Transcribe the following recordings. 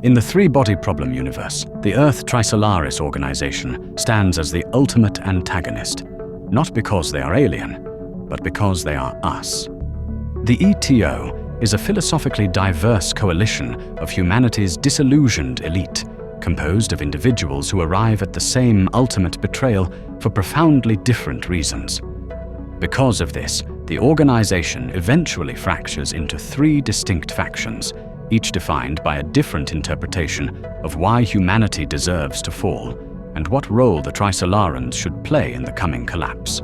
In the three-body problem universe, the Earth-Trisolaris Organization stands as the ultimate antagonist, not because they are alien, but because they are us. The ETO is a philosophically diverse coalition of humanity's disillusioned elite, composed of individuals who arrive at the same ultimate betrayal for profoundly different reasons. Because of this, the organization eventually fractures into three distinct factions, each defined by a different interpretation of why humanity deserves to fall and what role the Trisolarans should play in the coming collapse.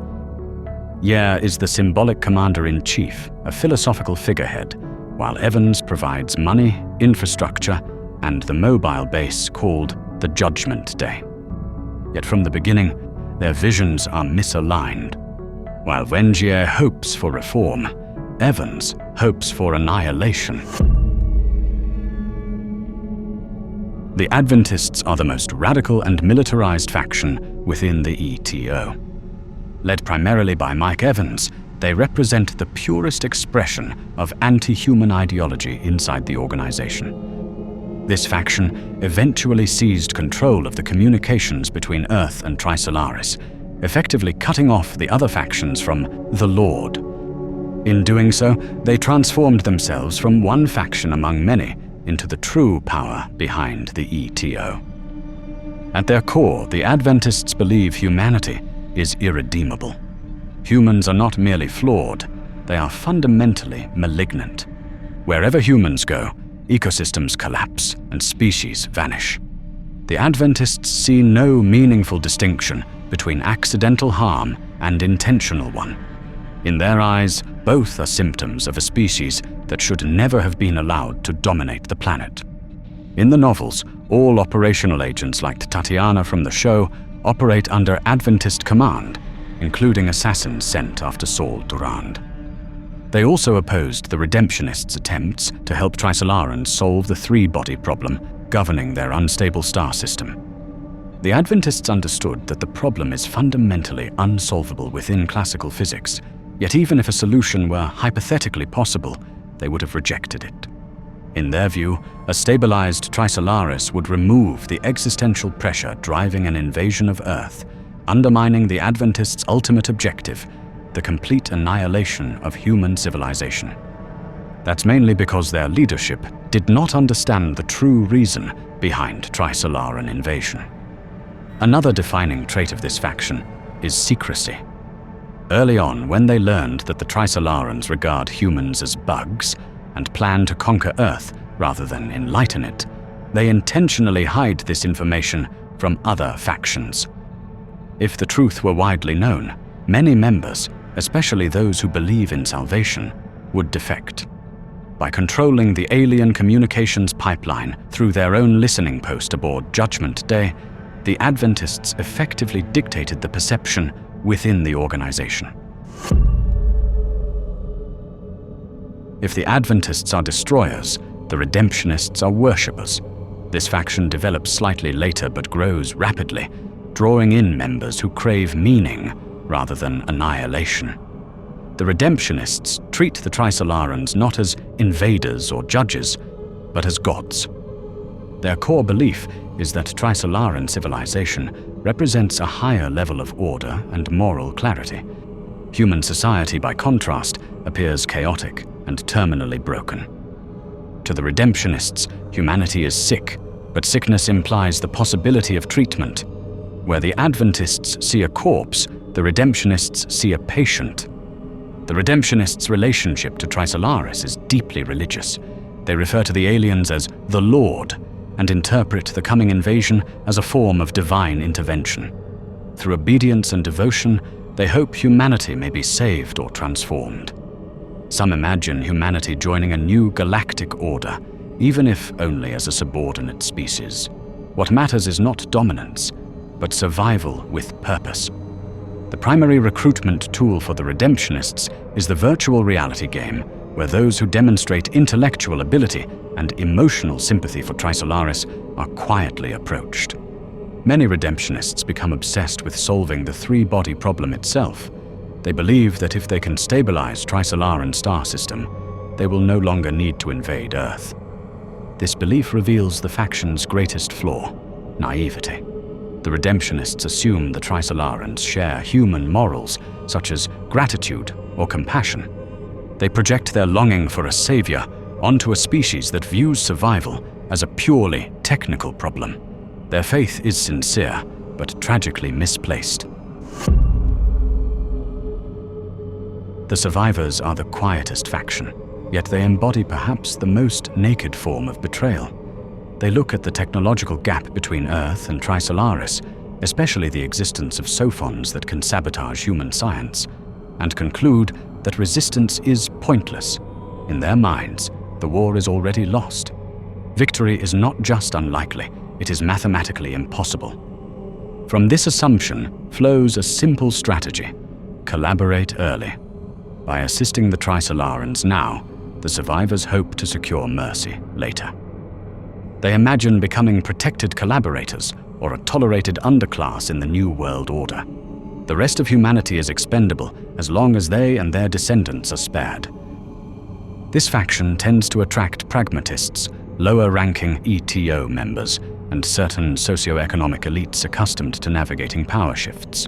Yer is the symbolic commander-in-chief, a philosophical figurehead, while Evans provides money, infrastructure, and the mobile base called the Judgment Day. Yet from the beginning, their visions are misaligned. While Wengier hopes for reform, Evans hopes for annihilation. The Adventists are the most radical and militarized faction within the ETO. Led primarily by Mike Evans, they represent the purest expression of anti-human ideology inside the organization. This faction eventually seized control of the communications between Earth and Trisolaris, effectively cutting off the other factions from the Lord. In doing so, they transformed themselves from one faction among many into the true power behind the ETO. At their core, the Adventists believe humanity is irredeemable. Humans are not merely flawed, they are fundamentally malignant. Wherever humans go, ecosystems collapse and species vanish. The Adventists see no meaningful distinction between accidental harm and intentional one. In their eyes, both are symptoms of a species that should never have been allowed to dominate the planet. In the novels, all operational agents like Tatiana from the show operate under Adventist command, including assassins sent after Saul Durand. They also opposed the Redemptionists' attempts to help Trisolarans solve the three-body problem governing their unstable star system. The Adventists understood that the problem is fundamentally unsolvable within classical physics, yet even if a solution were hypothetically possible, they would have rejected it. In their view, a stabilized Trisolaris would remove the existential pressure driving an invasion of Earth, undermining the Adventists' ultimate objective, the complete annihilation of human civilization. That's mainly because their leadership did not understand the true reason behind Trisolaran invasion. Another defining trait of this faction is secrecy. Early on, when they learned that the Trisolarans regard humans as bugs and plan to conquer Earth rather than enlighten it, they intentionally hide this information from other factions. If the truth were widely known, many members, especially those who believe in salvation, would defect. By controlling the alien communications pipeline through their own listening post aboard Judgment Day, the Adventists effectively dictated the perception within the organization. If the Adventists are destroyers, the Redemptionists are worshippers. This faction develops slightly later but grows rapidly, drawing in members who crave meaning rather than annihilation. The Redemptionists treat the Trisolarans not as invaders or judges, but as gods. Their core belief is that Trisolaran civilization represents a higher level of order and moral clarity. Human society, by contrast, appears chaotic and terminally broken. To the Redemptionists, humanity is sick, but sickness implies the possibility of treatment. Where the Adventists see a corpse, the Redemptionists see a patient. The Redemptionists' relationship to Trisolaris is deeply religious. They refer to the aliens as the Lord and interpret the coming invasion as a form of divine intervention. Through obedience and devotion, they hope humanity may be saved or transformed. Some imagine humanity joining a new galactic order, even if only as a subordinate species. What matters is not dominance, but survival with purpose. The primary recruitment tool for the Redemptionists is the virtual reality game, where those who demonstrate intellectual ability and emotional sympathy for Trisolaris are quietly approached. Many Redemptionists become obsessed with solving the three-body problem itself. They believe that if they can stabilize Trisolaran star system, they will no longer need to invade Earth. This belief reveals the faction's greatest flaw: naivety. The Redemptionists assume the Trisolarans share human morals, such as gratitude or compassion. They project their longing for a savior onto a species that views survival as a purely technical problem. Their faith is sincere, but tragically misplaced. The survivors are the quietest faction, yet they embody perhaps the most naked form of betrayal. They look at the technological gap between Earth and Trisolaris, especially the existence of sophons that can sabotage human science, and conclude that resistance is pointless. In their minds, the war is already lost. Victory is not just unlikely, it is mathematically impossible. From this assumption flows a simple strategy: collaborate early. By assisting the Trisolarans now, the survivors hope to secure mercy later. They imagine becoming protected collaborators or a tolerated underclass in the New World Order. The rest of humanity is expendable as long as they and their descendants are spared. This faction tends to attract pragmatists, lower-ranking ETO members, and certain socio-economic elites accustomed to navigating power shifts.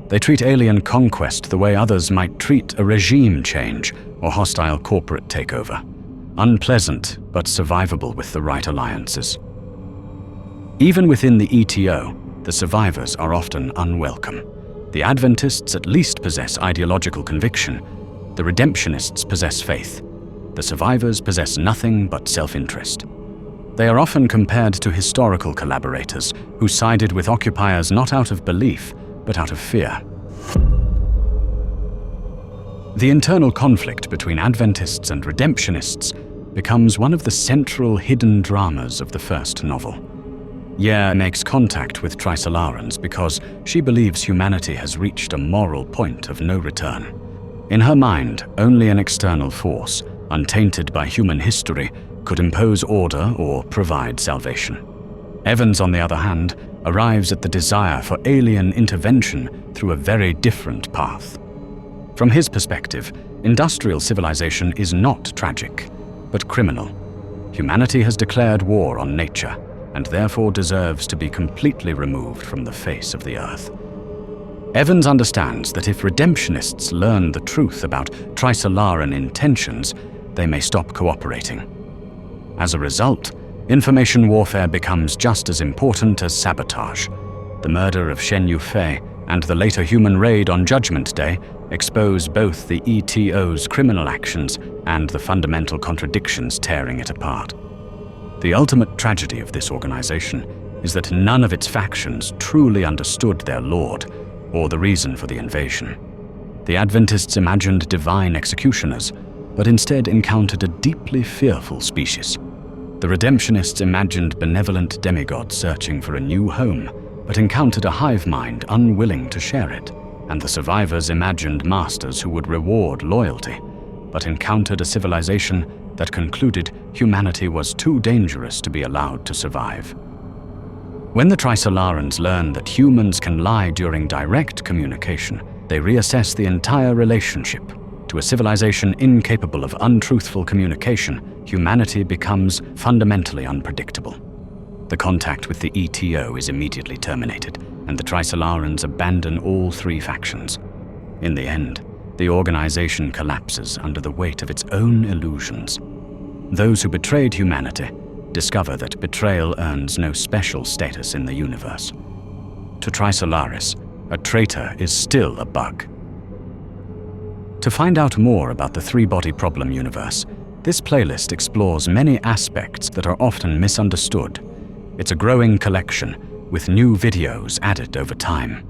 They treat alien conquest the way others might treat a regime change or hostile corporate takeover. Unpleasant, but survivable with the right alliances. Even within the ETO, the survivors are often unwelcome. The Adventists at least possess ideological conviction. The Redemptionists possess faith. The survivors possess nothing but self-interest. They are often compared to historical collaborators who sided with occupiers not out of belief, but out of fear. The internal conflict between Adventists and Redemptionists becomes one of the central hidden dramas of the first novel. Yer makes contact with Trisolarans because she believes humanity has reached a moral point of no return. In her mind, only an external force, untainted by human history, could impose order or provide salvation. Evans, on the other hand, arrives at the desire for alien intervention through a very different path. From his perspective, industrial civilization is not tragic, but criminal. Humanity has declared war on nature, and therefore deserves to be completely removed from the face of the earth. Evans understands that if Redemptionists learn the truth about Trisolaran intentions, they may stop cooperating. As a result, information warfare becomes just as important as sabotage. The murder of Shen Yufei and the later human raid on Judgment Day expose both the ETO's criminal actions and the fundamental contradictions tearing it apart. The ultimate tragedy of this organization is that none of its factions truly understood their lord or the reason for the invasion. The Adventists imagined divine executioners, but instead encountered a deeply fearful species. The Redemptionists imagined benevolent demigods searching for a new home, but encountered a hive mind unwilling to share it. And the survivors imagined masters who would reward loyalty, but encountered a civilization that concluded humanity was too dangerous to be allowed to survive. When the Trisolarans learn that humans can lie during direct communication, they reassess the entire relationship. To a civilization incapable of untruthful communication, humanity becomes fundamentally unpredictable. The contact with the ETO is immediately terminated, and the Trisolarans abandon all three factions. In the end, the organization collapses under the weight of its own illusions. Those who betrayed humanity discover that betrayal earns no special status in the universe. To Trisolaris, a traitor is still a bug. To find out more about the three-body problem universe, this playlist explores many aspects that are often misunderstood. It's a growing collection, with new videos added over time.